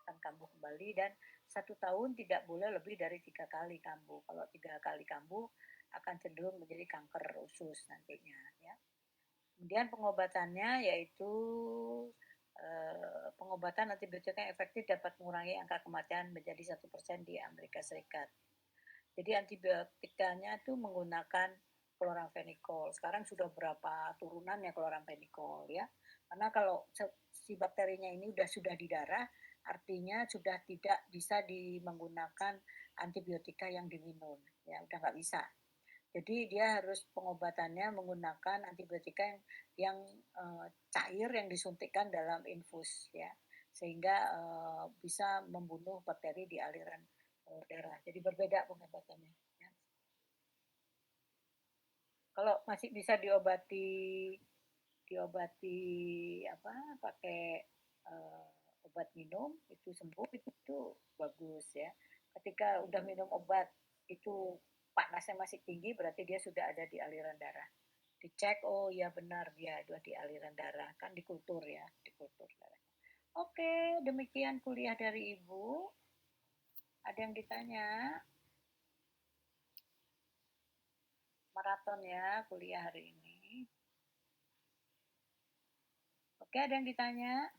A: akan kambuh kembali dan 1 tahun tidak boleh lebih dari 3 kali kambuh. Kalau 3 kali kambuh akan cenderung menjadi kanker usus nantinya ya. Kemudian pengobatannya yaitu pengobatan antibiotika yang efektif dapat mengurangi angka kematian menjadi 1% di Amerika Serikat. Jadi antibiotikanya itu menggunakan chloramphenicol. Sekarang sudah berapa turunannya chloramphenicol ya. Karena kalau si bakterinya ini sudah di darah, artinya sudah tidak bisa menggunakan antibiotika yang diminum. Ya, udah nggak bisa. Jadi dia harus pengobatannya menggunakan antibiotika yang cair yang disuntikkan dalam infus ya, sehingga bisa membunuh bakteri di aliran darah. Jadi berbeda pengobatannya. Ya. Kalau masih bisa diobati pakai obat minum itu sembuh itu bagus ya. Ketika udah minum obat itu panasnya masih tinggi berarti dia sudah ada di aliran darah. Dicek oh ya benar dia ada di aliran darah kan dikultur ya, dikultur darah. Oke, demikian kuliah dari Ibu. Ada yang ditanya? Maraton ya kuliah hari ini. Oke, ada yang ditanya?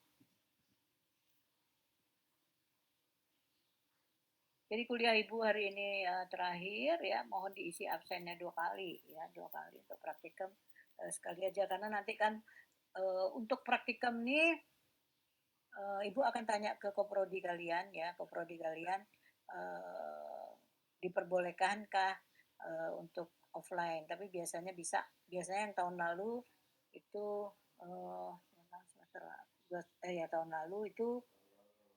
A: Jadi kuliah Ibu hari ini terakhir ya, mohon diisi absennya 2 kali ya, 2 kali untuk praktikum sekali aja karena nanti kan untuk praktikum nih Ibu akan tanya ke koprodi kalian ya, koprodi kalian diperbolehkankah untuk offline, tapi biasanya biasanya yang tahun lalu itu tahun lalu itu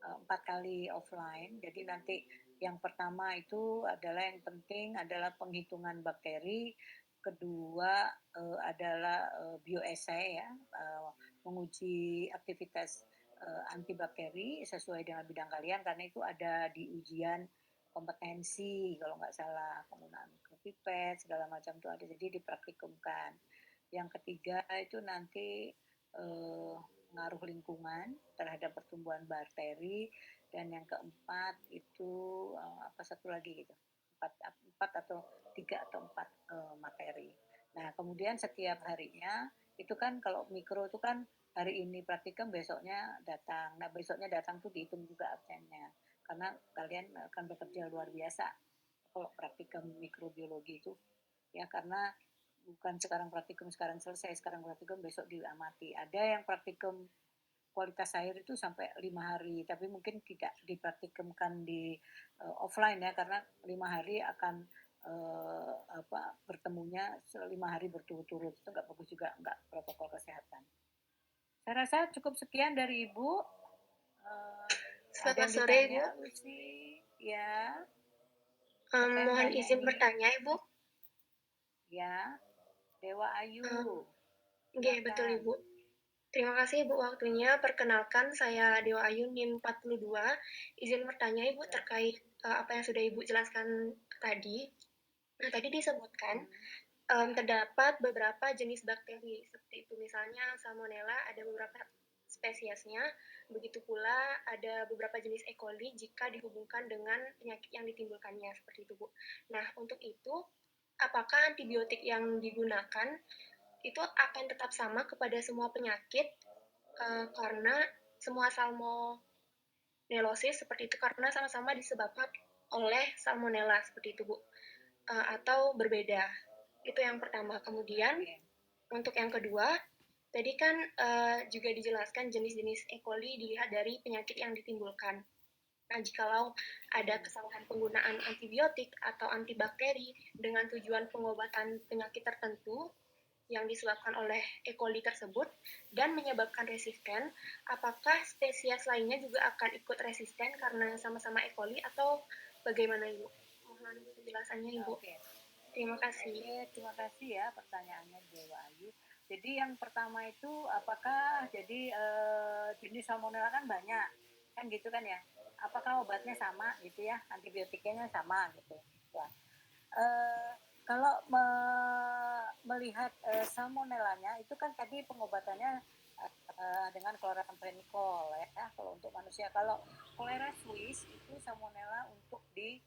A: 4 kali offline. Jadi nanti yang pertama itu adalah yang penting adalah penghitungan bakteri, kedua adalah bioassay ya, menguji aktivitas antibakteri sesuai dengan bidang kalian karena itu ada di ujian kompetensi kalau nggak salah penggunaan pipet segala macam itu ada jadi dipraktikumkan. Yang ketiga itu nanti pengaruh lingkungan terhadap pertumbuhan bakteri dan yang keempat itu apa satu lagi gitu empat atau 3 atau 4 materi. Nah kemudian setiap harinya itu kan kalau mikro itu kan hari ini praktikum besoknya datang. Nah besoknya datang tuh dihitung juga absennya karena kalian akan bekerja luar biasa kalau praktikum mikrobiologi itu ya karena bukan sekarang praktikum sekarang selesai sekarang praktikum besok diamati. Ada yang praktikum kualitas air itu sampai 5 hari tapi mungkin tidak dipraktikumkan di offline ya karena 5 hari akan bertemunya 5 hari berturut-turut itu nggak bagus juga nggak protokol kesehatan. Saya rasa cukup sekian dari Ibu. Ada
B: Selamat
A: yang
B: sore,
A: ditanya,
B: Ibu.
A: Lucy? Ya, siapa yang
B: Mohon
A: tanya
B: izin
A: ini?
B: bertanya, Ibu.
A: Ya, Dewa
B: Um,
A: Ayu,
B: Oke, betul,
A: silakan.
B: Ibu. Terima kasih, Ibu, waktunya. Perkenalkan, saya Dewa Ayu, NIM 42. Izin bertanya, Ibu,
A: Ya.
B: terkait apa yang sudah Ibu jelaskan tadi. Nah, tadi disebutkan
A: Hmm.
B: terdapat beberapa jenis bakteri, seperti itu misalnya Salmonella ada beberapa spesiesnya, begitu pula ada beberapa jenis E. coli jika dihubungkan dengan penyakit yang ditimbulkannya, seperti itu Bu. Nah, untuk itu, apakah antibiotik yang digunakan itu akan tetap sama kepada semua penyakit karena semua salmonellosis seperti itu karena sama-sama disebabkan oleh salmonella seperti itu Bu, atau berbeda? Itu yang pertama. Kemudian
A: Okay.
B: untuk yang kedua, tadi kan juga dijelaskan jenis-jenis E. coli dilihat dari penyakit yang ditimbulkan. Nah, jikalau ada
A: Hmm.
B: kesalahan penggunaan antibiotik atau antibakteri dengan tujuan pengobatan penyakit tertentu yang disebabkan oleh E. coli tersebut dan menyebabkan resisten, apakah spesies lainnya juga akan ikut resisten karena sama-sama E. coli atau bagaimana, Ibu? Mohon penjelasannya, Ibu.
A: Oke.
B: Terima kasih.
A: Oke, terima kasih ya pertanyaannya Dewa Ayu. Jadi yang pertama itu apakah jadi jenis salmonella kan banyak kan gitu kan ya? Apakah obatnya sama gitu ya? Antibiotiknya sama gitu. Ya. Eh, kalau melihat salmonellanya itu kan tadi pengobatannya dengan chloramphenicol ya kalau untuk manusia. Kalau cholera Swiss itu salmonella untuk di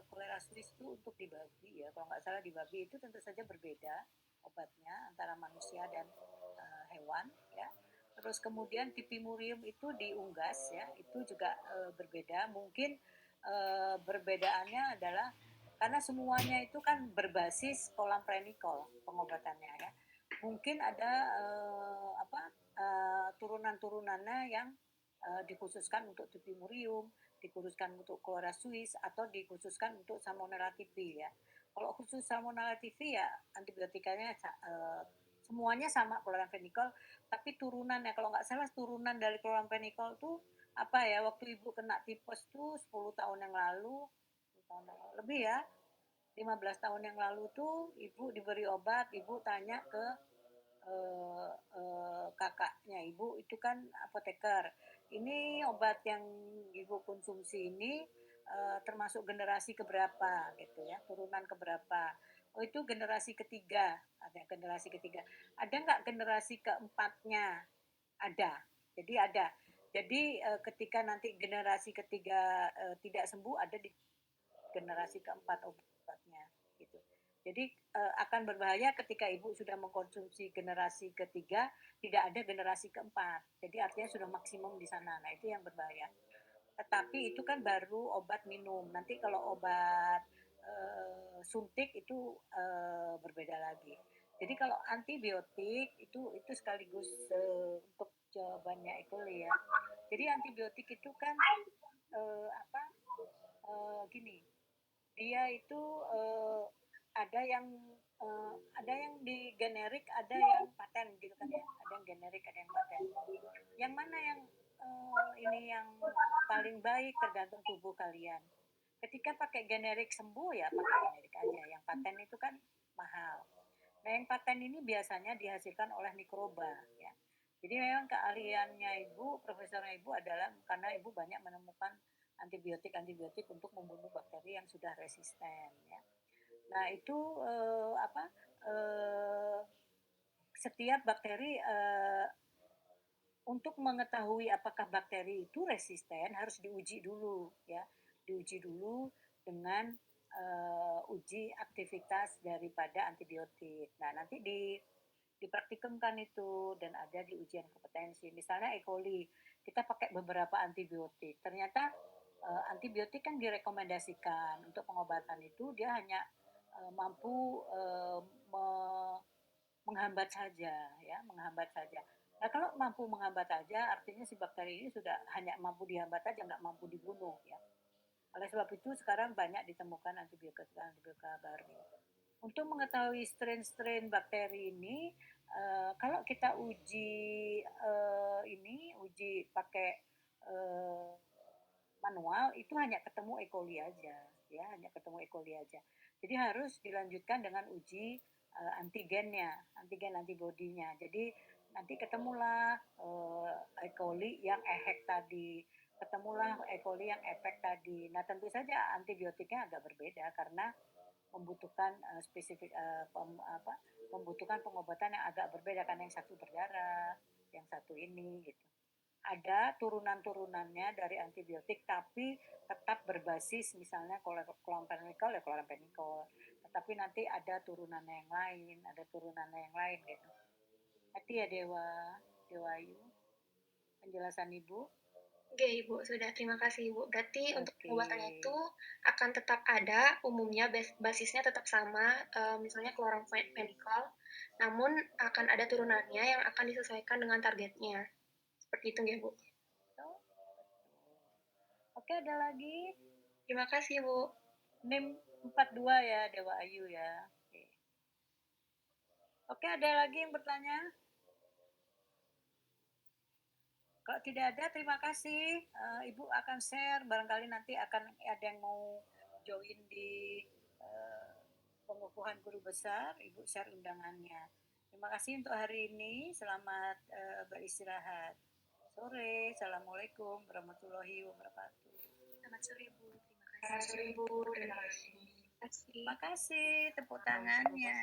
A: cholera Swiss itu untuk di babi ya kalau nggak salah di babi itu tentu saja berbeda obatnya antara manusia dan hewan ya. Terus kemudian tipimurium itu di unggas ya itu juga berbeda mungkin perbedaannya adalah karena semuanya itu kan berbasis kolamprenikol pengobatannya ya. Mungkin ada turunan-turunannya yang dikhususkan untuk tipimurium, dikhususkan untuk cholera Swiss atau dikhususkan untuk Salmonella typhi ya. Kalau khusus Salmonella typhi ya antibiotikanya semuanya sama chloramphenicol, tapi turunannya kalau nggak salah turunan dari chloramphenicol tuh apa ya waktu ibu kena tipes tuh 10 tahun yang lalu, 10 tahun yang lalu lebih ya 15 tahun yang lalu tuh ibu diberi obat, ibu tanya ke kakaknya ibu itu kan apoteker. Ini obat yang ibu konsumsi ini termasuk generasi keberapa gitu ya, turunan keberapa. Oh itu generasi ketiga, ada generasi ketiga. Ada nggak generasi keempatnya? Ada. Jadi ada. Jadi ketika nanti generasi ketiga tidak sembuh, ada di generasi keempat obatnya gitu. Jadi akan berbahaya ketika ibu sudah mengkonsumsi generasi ketiga, tidak ada generasi keempat. Jadi artinya sudah maksimum di sana. Nah itu yang berbahaya. Tetapi itu kan baru obat minum. Nanti kalau obat suntik itu berbeda lagi. Jadi kalau antibiotik itu sekaligus untuk jawabannya itu ya. Jadi antibiotik itu kan apa gini dia itu ada yang di generik, ada yang paten gitu kan ya. Ada yang generik, ada yang paten. Yang mana yang ini yang paling baik tergantung tubuh kalian. Ketika pakai generik sembuh ya pakai generik aja. Yang paten itu kan mahal. Nah yang paten ini biasanya dihasilkan oleh mikroba ya. Jadi memang keahliannya ibu, profesornya ibu adalah karena ibu banyak menemukan antibiotik untuk membunuh bakteri yang sudah resisten ya. Nah itu eh, setiap bakteri untuk mengetahui apakah bakteri itu resisten harus diuji dulu ya, diuji dulu dengan uji aktivitas daripada antibiotik. Nah nanti dipraktikumkan itu dan ada di ujian kompetensi. Misalnya E. coli, kita pakai beberapa antibiotik. Ternyata antibiotik kan direkomendasikan untuk pengobatan itu dia hanya mampu menghambat saja, ya, menghambat saja. Nah, kalau mampu menghambat saja, artinya si bakteri ini sudah hanya mampu dihambat saja, nggak mampu dibunuh, ya. Oleh sebab itu sekarang banyak ditemukan antibiotika baru. Untuk mengetahui strain-strain bakteri ini, kalau kita uji pakai uh, manual itu hanya ketemu E. coli aja, ya, hanya ketemu E. coli aja. Jadi harus dilanjutkan dengan uji antigennya, antigen antibodinya. Jadi nanti ketemulah E. coli yang ehek tadi, ketemulah E. coli yang efek tadi. Nah, tentu saja antibiotiknya agak berbeda karena membutuhkan membutuhkan pengobatan yang agak berbeda karena yang satu berdarah, yang satu ini gitu. Ada turunan-turunannya dari antibiotik tapi tetap berbasis misalnya chloramphenicol ya chloramphenicol, tetapi nanti ada turunannya yang lain, gitu. Hati ya Dewa Ayu, penjelasan Ibu.
B: Oke, Ibu, sudah. Terima kasih, Ibu. Berarti untuk pengobatannya
A: Oke.
B: itu akan tetap ada, umumnya basisnya tetap sama, misalnya chloramphenicol, namun akan ada turunannya yang akan disesuaikan dengan targetnya. Seperti itu ya, Bu.
A: Oke, ada lagi?
B: Terima kasih, Bu.
A: NIM 42 ya, Dewa Ayu ya. Oke, ada lagi yang bertanya? Kalau tidak ada, terima kasih. Ibu akan share, barangkali nanti akan ada yang mau join di pengukuhan guru besar, Ibu share undangannya. Terima kasih untuk hari ini, selamat beristirahat. Sore, Assalamualaikum warahmatullahi wabarakatuh.
B: Selamat sore, Bu. Terima kasih.
A: Terima kasih tepuk tangannya.